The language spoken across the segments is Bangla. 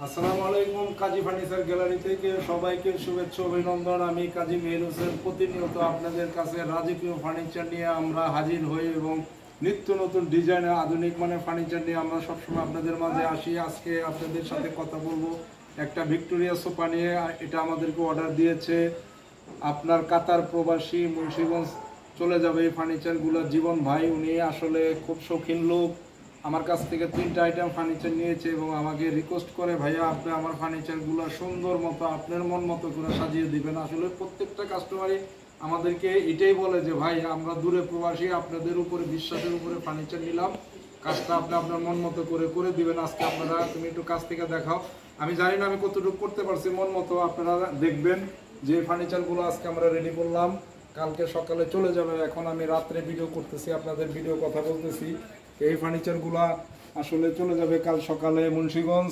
আসসালামু আলাইকুম। কাজী ফার্নিচার গ্যালারি থেকে সবাইকে শুভেচ্ছা অভিনন্দন। আমি কাজী মেহের হোসেন। প্রতিনিয়ত আপনাদের কাছে রাজকীয় ফার্নিচার নিয়ে আমরা হাজির হই এবং নিত্য নতুন ডিজাইনের আধুনিক মানের ফার্নিচার নিয়ে আমরা সবসময় আপনাদের মাঝে আসি। আজকে আপনাদের সাথে কথা বলবো একটা ভিক্টোরিয়া সোফা নিয়ে। এটা আমাদেরকে অর্ডার দিয়েছে আপনার কাতার প্রবাসী মুন্সিগঞ্জ চলে যাবে এই ফার্নিচারগুলো জীবন ভাই। উনি আসলে খুব শৌখিন লোক। আমার কাছ থেকে 3টা আইটেম ফার্নিচার নিয়েছে এবং আমাকে রিকোয়েস্ট করে, ভাইয়া আপনি আমার ফার্নিচারগুলো সুন্দর মতো আপনার মন মতো করে সাজিয়ে দিবেন। আসলে প্রত্যেকটা কাস্টমারই আমাদেরকে এটাই বলে যে ভাই আমরা দূরে প্রবাসী, আপনাদের উপরে বিশ্বাসের উপরে ফার্নিচার নিলাম, কাজটা আপনি আপনার মন মতো করে দিবেন। আজকে আপনারা তুমি একটু কাছ থেকে দেখাও। আমি জানি না আমি কতটুকু করতে পারছি মন মতো, আপনারা দেখবেন যে ফার্নিচারগুলো আজকে আমরা রেডি করলাম, কালকে সকালে চলে যাবে। এখন আমি রাত্রে ভিডিও করতেছি, আপনাদের ভিডিও কথা বলতেছি। এই ফার্নিচারগুলো আসলে চলে যাবে কাল সকালে মুন্সিগঞ্জ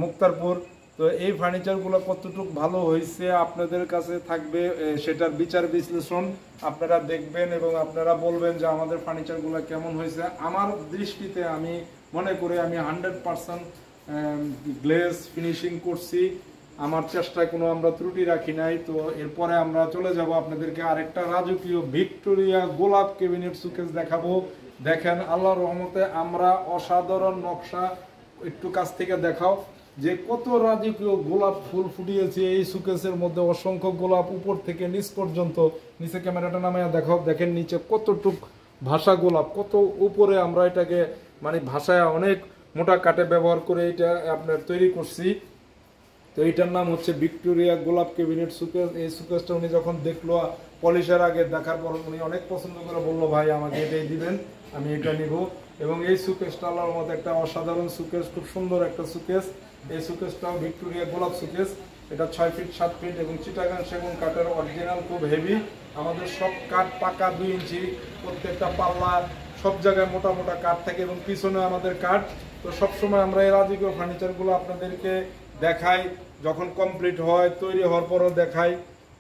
মুক্তারপুর। তো এই ফার্নিচারগুলো কতটুকু ভালো হয়েছে আপনাদের কাছে থাকবে, সেটার বিচার বিশ্লেষণ আপনারা দেখবেন এবং আপনারা বলবেন যে আমাদের ফার্নিচারগুলো কেমন হয়েছে। আমার দৃষ্টিতে আমি মনে করি আমি 100% গ্লেজ ফিনিশিং করছি, আমার চেষ্টায় কোনো আমরা ত্রুটি রাখি নাই। তো এরপরে আমরা চলে যাব আপনাদেরকে আরেকটা রাজকীয় ভিক্টোরিয়া গোলাপ ক্যাবিনেট সুকেস দেখাবো। দেখেন আল্লাহর রহমতে আমরা অসাধারণ নকশা, একটু কাছ থেকে দেখাও যে কত রাজকীয় গোলাপ ফুল ফুটিয়েছে এই সুকেসের মধ্যে। অসংখ্য গোলাপ উপর থেকে নিচ পর্যন্ত, নিচে ক্যামেরাটা নামায়া দেখাও, দেখেন নিচে কতটুক ভাষা গোলাপ, কত উপরে আমরা এটাকে মানে ভাষায় অনেক মোটা কাটে ব্যবহার করে এটা আপনার তৈরি করছি। তো এইটার নাম হচ্ছে ভিক্টোরিয়া গোলাপ ক্যাবিনেট সুকেস। এই সুকেসটা উনি যখন দেখলো পলিশের আগে দেখার পর উনি অনেক পছন্দ করে বললো ভাই আমাকে এটাই দিবেন, আমি এটা নিব। এবং এই সুকেসটা আল্লাহর মতো একটা অসাধারণ সুকেস, খুব সুন্দর একটা সুকেস। এই সুকেসটাও ভিক্টোরিয়া গোলাপ সুকেস। এটা 6 ফিট 7 ফিট এবং চিটাগাং সেগুন কাঠের অরিজিনাল, খুব হেভি। আমাদের সব কাঠ পাকা 2 ইঞ্চি, প্রত্যেকটা পাল্লা সব জায়গায় মোটা মোটা কাঠ থাকে এবং পিছনে আমাদের কাঠ। তো সবসময় আমরা এই রাজকীয় ফার্নিচারগুলো আপনাদেরকে দেখাই, যখন কমপ্লিট হয় তৈরি হওয়ার পরও দেখাই,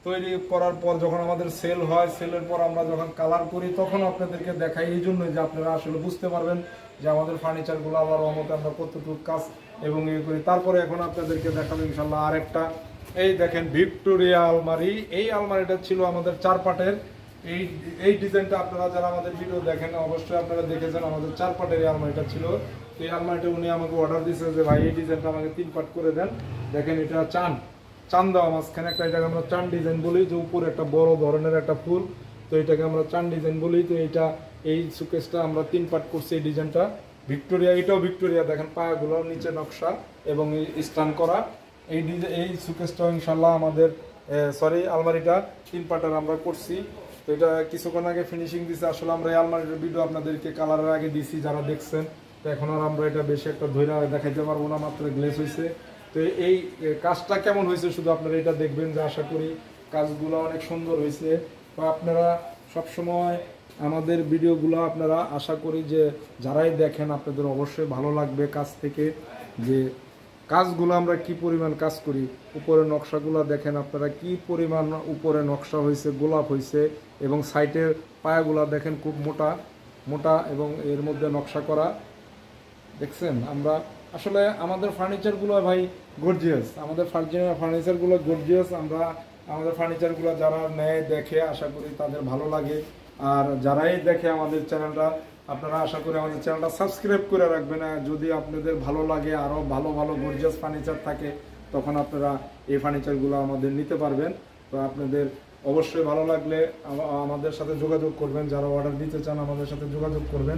তৈরি করার পর যখন আমাদের সেল হয়, সেলের পর আমরা যখন কালার করি তখন আপনাদেরকে দেখাই। এই জন্যই যে আপনারা আসলে বুঝতে পারবেন যে আমাদের ফার্নিচারগুলো আল্লাহর রহমতে আমরা কতটুকু কাজ এবং ইয়ে করি। তারপরে এখন আপনাদেরকে দেখাবো ইনশাল্লাহ আরেকটা। এই দেখেন ভিক্টোরিয়া আলমারি। এই আলমারিটা ছিল আমাদের 4 পাটের। এই ডিজাইনটা আপনারা যারা আমাদের ভিডিও দেখেন অবশ্যই আপনারা দেখেছেন, আমাদের 4 পাটের এই আলমারিটা ছিল। এই আলমারিটা উনি আমাকে অর্ডার দিয়েছে যে ভাই এই ডিজাইনটা আমাকে 3 পাট করে দেন। দেখেন এটা চান দেওয়া মাঝখানে একটা, এটাকে আমরা চান ডিজাইন বলি, যে উপরে একটা বড় ধরনের একটা ফুল, তো এটাকে আমরা চান ডিজাইন বলি। তো এইটা এই সুকেসটা আমরা 3 পাট করছি এই ডিজাইনটা। ভিক্টোরিয়া, এটাও ভিক্টোরিয়া, দেখেন পায়াগুলো নিচে নকশা এবং স্টান করা। এই সুকেসটাও ইনশাল্লাহ আমাদের আলমারিটা 3 পাটের আমরা করছি। তো এটা কিছুক্ষণ আগে ফিনিশিং দিছে। আসলে আমরা এই আলমারিটার ভিডিও আপনাদেরকে কালারের আগে দিছি যারা দেখছেন। তো এখন আর আমরা এটা বেশি একটা ধৈর্য দেখাইতে পারবো না, মাত্র গ্লেজ হয়েছে। তো এই কাজটা কেমন হয়েছে শুধু আপনারা এটা দেখবেন, যে আশা করি কাজগুলো অনেক সুন্দর হয়েছে। তো আপনারা সবসময় আমাদের ভিডিওগুলো আপনারা আশা করি যে যারাই দেখেন আপনাদের অবশ্যই ভালো লাগবে কাজ থেকে, যে কাজগুলো আমরা কি পরিমাণ কাজ করি। উপরে নকশাগুলো দেখেন আপনারা কি পরিমাণ উপরে নকশা হয়েছে, গোলাপ হয়েছে এবং সাইডের পায়াগুলা দেখেন খুব মোটা মোটা এবং এর মধ্যে নকশা করা। দেখছেন আমরা আসলে আমাদের ফার্নিচারগুলো ভাই গর্জিয়াস, আমাদের ফার্নিচারগুলো গর্জিয়াস। আমরা আমাদের ফার্নিচারগুলো যারা নেয় দেখে আশা করি তাদের ভালো লাগে। আর যারাই দেখে আমাদের চ্যানেলটা, আপনারা আশা করি আমাদের চ্যানেলটা সাবস্ক্রাইব করে রাখবেন। যদি আপনাদের ভালো লাগে, আরও ভালো ভালো গর্জিয়াস ফার্নিচার থাকে, তখন আপনারা এই ফার্নিচারগুলো আমাদের নিতে পারবেন। তো আপনাদের অবশ্যই ভালো লাগলে আমাদের সাথে যোগাযোগ করবেন, যারা অর্ডার দিতে চান আমাদের সাথে যোগাযোগ করবেন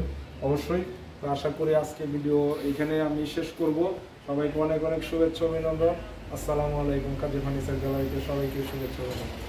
অবশ্যই। তো আশা করি আজকে ভিডিও এইখানে আমি শেষ করব। সবাইকে অনেক অনেক শুভেচ্ছা অভিনন্দন। আসসালামু আলাইকুম। কাজী ফার্নিচার গ্যালারিতে সবাইকে শুভেচ্ছা অভিনন্দন।